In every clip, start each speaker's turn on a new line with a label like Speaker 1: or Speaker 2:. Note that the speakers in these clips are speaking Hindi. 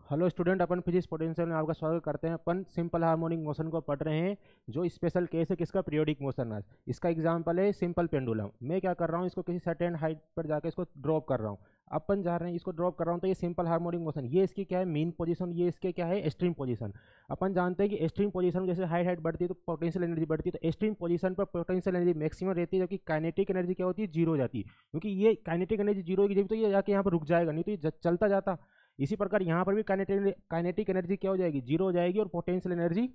Speaker 1: हेलो स्टूडेंट, अपन फिजिक्स पोटेंशियल में आपका स्वागत करते हैं। अपन सिंपल हार्मोनिक मोशन को पढ़ रहे हैं। जो स्पेशल केस है किसका, पीरियोडिक मोशन है। इसका एग्जांपल है सिंपल पेंडुलम। मैं क्या कर रहा हूँ, इसको किसी सर्टेन हाइट पर जाकर इसको ड्रॉप कर रहा हूँ। अपन जा रहे हैं, इसको ड्रॉप कर रहा हूँ, तो ये सिंपल हार्मोनिक मोशन, ये इसकी क्या है, मीन पोजीशन, ये इसके क्या है, एक्सट्रीम पोजीशन। अपन जानते हैं कि एक्सट्रीम पोजीशन में जैसे हाइट हाइट बढ़ती है तो पोटेंशियल एनर्जी बढ़ती है, तो एक्सट्रीम पोजीशन पर पोटेंशियल एनर्जी मैक्सिमम रहती है, जबकि काइनेटिक एनर्जी क्या होती है, जीरो हो जाती है। क्योंकि ये काइनेटिक एनर्जी जीरो होगी जब तो ये जाके यहाँ पर रुक जाएगा, नहीं तो ये चलता जाता। इसी प्रकार यहाँ पर भी काइनेटिक एनर्जी क्या हो जाएगी, जीरो हो जाएगी, और potential energy,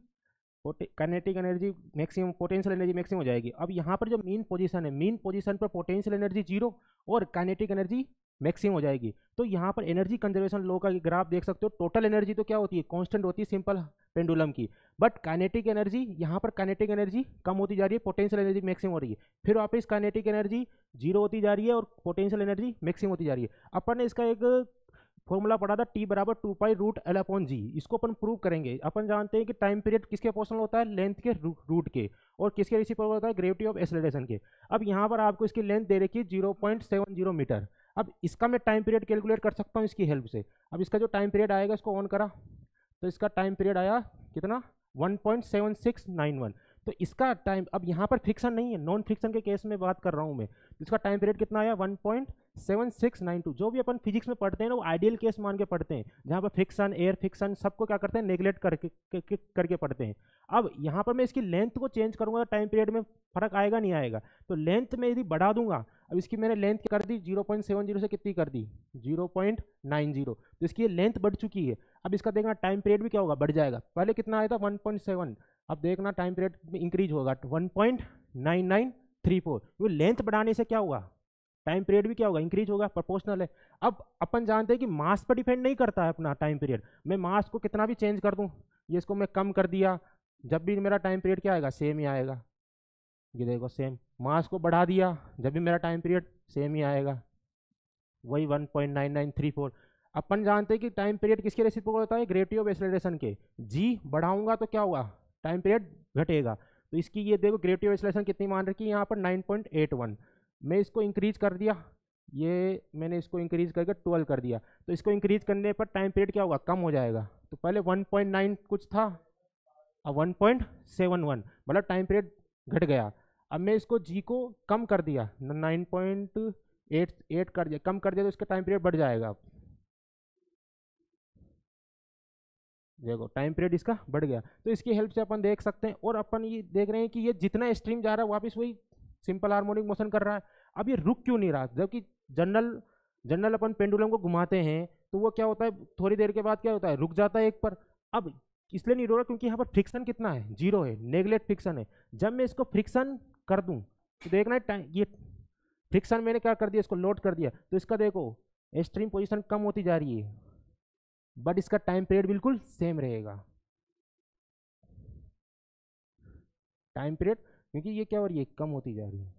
Speaker 1: kinetic energy maximum, potential energy maximum हो जाएगी। अब यहाँ पर जो मीन पोजीशन है, मीन पोजीशन पर पोटेंशियल एनर्जी जीरो और काइनेटिक एनर्जी मैक्सिमम हो जाएगी। तो यहाँ पर एनर्जी कंजर्वेशन लॉ का ग्राफ देख सकते हो। टोटल एनर्जी तो क्या होती है, कांस्टेंट होती है सिंपल पेंडुलम की, बट काइनेटिक एनर्जी, यहाँ पर काइनेटिक एनर्जी कम होती जा रही है, पोटेंशियल एनर्जी मैक्सिमम हो रही है। फिर वापस काइनेटिक एनर्जी जीरो होती जा रही है और पोटेंशियल एनर्जी मैक्सिमम होती जा रही है। अपन ने इसका एक फॉर्मूला पढ़ा था, टी बराबर 2π√L/g। इसको अपन प्रूव करेंगे। अपन जानते हैं कि टाइम पीरियड किसके प्रोपोर्शनल होता है, लेंथ के रूट के, और किसके रेसिप्रोकल होता है, ग्रेविटी ऑफ एक्सेलरेशन के। अब यहाँ पर आपको इसकी लेंथ दे रखी है 0.70 मीटर। अब इसका मैं टाइम पीरियड कैलकुलेट कर सकता हूँ इसकी हेल्प से। अब इसका जो टाइम पीरियड आएगा, इसको ऑन करा तो इसका टाइम पीरियड आया कितना, 1.7691। तो इसका टाइम, अब यहाँ पर फ्रिक्शन नहीं है, नॉन फ्रिक्शन के केस में बात कर रहा हूँ मैं, तो इसका टाइम पीरियड कितना आया, 1.7692। जो भी अपन फिजिक्स में पढ़ते हैं ना, वो आइडियल केस मान के पढ़ते हैं, जहाँ पर फ्रिक्शन, एयर फ्रिक्शन, सबको क्या करते हैं, नेग्लेक्ट करके पढ़ते हैं। अब यहाँ पर मैं इसकी लेंथ को चेंज करूँगा तो टाइम पीरियड में फर्क आएगा नहीं आएगा। तो लेंथ में यदि बढ़ा दूंगा, अब इसकी मैंने लेंथ कर दी 0.70 से कितनी कर दी, 0.90, तो इसकी लेंथ बढ़ चुकी है। अब इसका देखना टाइम पीरियड भी क्या होगा, बढ़ जाएगा। पहले कितना आया था, 1.7, अब देखना टाइम पीरियड में इंक्रीज होगा 1.9934। वो लेंथ बढ़ाने से क्या हुआ, टाइम पीरियड भी क्या होगा, इंक्रीज होगा, प्रोपोर्शनल है। अब अपन जानते हैं कि मास पर डिपेंड नहीं करता है अपना टाइम पीरियड। मैं मास को कितना भी चेंज कर दूं, ये इसको मैं कम कर दिया, जब भी मेरा टाइम पीरियड क्या आएगा, सेम ही आएगा। ये देखो सेम, मास को बढ़ा दिया, जब भी मेरा टाइम पीरियड सेम ही आएगा, वही 1.9934। अपन जानते हैं कि टाइम पीरियड किसके रेसिप्रोकल होता है, ग्रेविटी ऑफ एक्सेलरेशन के। जी बढ़ाऊंगा तो क्या होगा, टाइम पीरियड घटेगा। तो इसकी ये देखो ग्रेविटी ऑफ एक्सेलरेशन कितनी मान रखी है यहाँ पर, 9.81। मैं इसको इंक्रीज कर दिया, ये मैंने इसको इंक्रीज करके 12 कर दिया, तो इसको इंक्रीज करने पर टाइम पीरियड क्या होगा, कम हो जाएगा। तो पहले 1.9 कुछ था, अब 1.71, मतलब टाइम पीरियड घट गया। अब मैं इसको जी को कम कर दिया, 9.88 कर दिया, कम कर दिया, तो इसका टाइम पीरियड बढ़ जाएगा। देखो टाइम पीरियड इसका बढ़ गया। तो इसकी हेल्प से अपन देख सकते हैं, और अपन ये देख रहे हैं कि ये जितना स्ट्रीम जा रहा है वापस वही सिंपल हार्मोनिक मोशन कर रहा है। अब ये रुक क्यों नहीं रहा, जबकि जनरल जनरल अपन पेंडुलम को घुमाते हैं तो वो क्या होता है, थोड़ी देर के बाद क्या होता है, रुक जाता है एक पर। अब इसलिए नहीं रुक रहा क्योंकि यहाँ पर फ्रिक्शन कितना है, जीरो है, नेगलेक्ट फ्रिक्शन है। जब मैं इसको फ्रिक्शन कर दूं तो देखना है टाइम, ये फ्रिक्शन मैंने क्या कर दिया, इसको लोड कर दिया, तो इसका देखो एक्सट्रीम पोजीशन कम होती जा रही है, बट इसका टाइम पीरियड बिल्कुल सेम रहेगा। टाइम पीरियड, क्योंकि ये क्या हो रही है, कम होती जा रही है।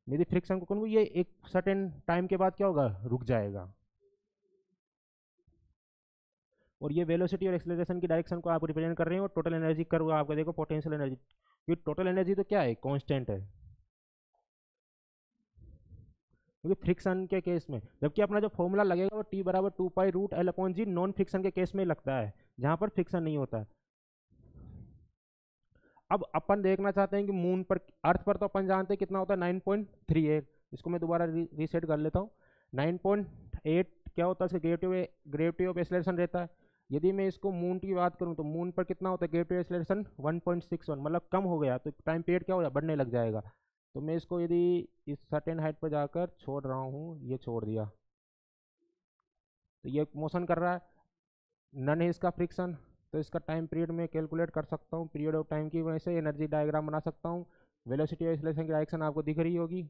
Speaker 1: यदि फ्रिक्शन को करूँ, ये एक सर्टेन टाइम के बाद क्या होगा, रुक जाएगा। और ये वेलोसिटी और एक्सेलरेशन की डायरेक्शन को आप रिप्रेजेंट कर रहे हैं, और टोटल एनर्जी कर्व आपका देखो, पोटेंशियल एनर्जी, ये टोटल एनर्जी तो क्या है, कांस्टेंट है, क्योंकि फ्रिक्शन के केस में, जबकि अपना जो फॉर्मूला लगेगा वो टी बराबर 2π√L/g नॉन फ्रिक्शन के केस में लगता है, जहाँ पर फ्रिक्शन नहीं होता है। अब अपन देखना चाहते हैं कि मून पर, अर्थ पर तो अपन जानते हैं कितना होता है, 9.38। इसको मैं दोबारा रीसेट कर लेता हूँ। 9.8 क्या होता है, इसका ग्रेविटी ऑफ एक्सेलरेशन रहता है। यदि मैं इसको मून की बात करूँ तो मून पर कितना होता है, ग्रेविटी ऑफ एक्सेलरेशन 1.61, मतलब कम हो गया, तो टाइम पीरियड क्या हो जाए, बढ़ने लग जाएगा। तो मैं इसको यदि इस सर्टेन हाइट पर जाकर छोड़ रहा हूँ, ये छोड़ दिया, तो ये मोशन कर रहा है, नन है इसका फ्रिक्शन, तो इसका टाइम पीरियड में कैलकुलेट कर सकता हूँ, पीरियड ऑफ टाइम की वजह से एनर्जी डायग्राम बना सकता हूँ। वेलोसिटी ऑफ एक्सेलरेशन की डायरेक्शन आपको दिख रही होगी,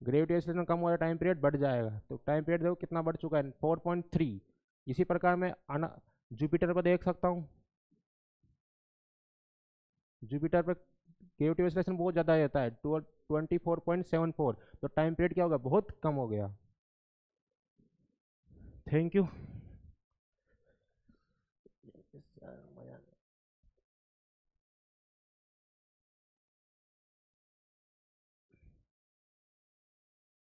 Speaker 1: ग्रेविटी एक्सेलरेशन कम हो जाए, टाइम पीरियड बढ़ जाएगा। तो टाइम पीरियड देखो कितना बढ़ चुका है, 4.3। इसी प्रकार मैं जुपिटर पर देख सकता हूँ, जुपिटर पर ग्रेविटी एक्सेलरेशन बहुत ज़्यादा रहता है, 24.74, तो टाइम पीरियड क्या होगा, बहुत कम हो गया। Thank you.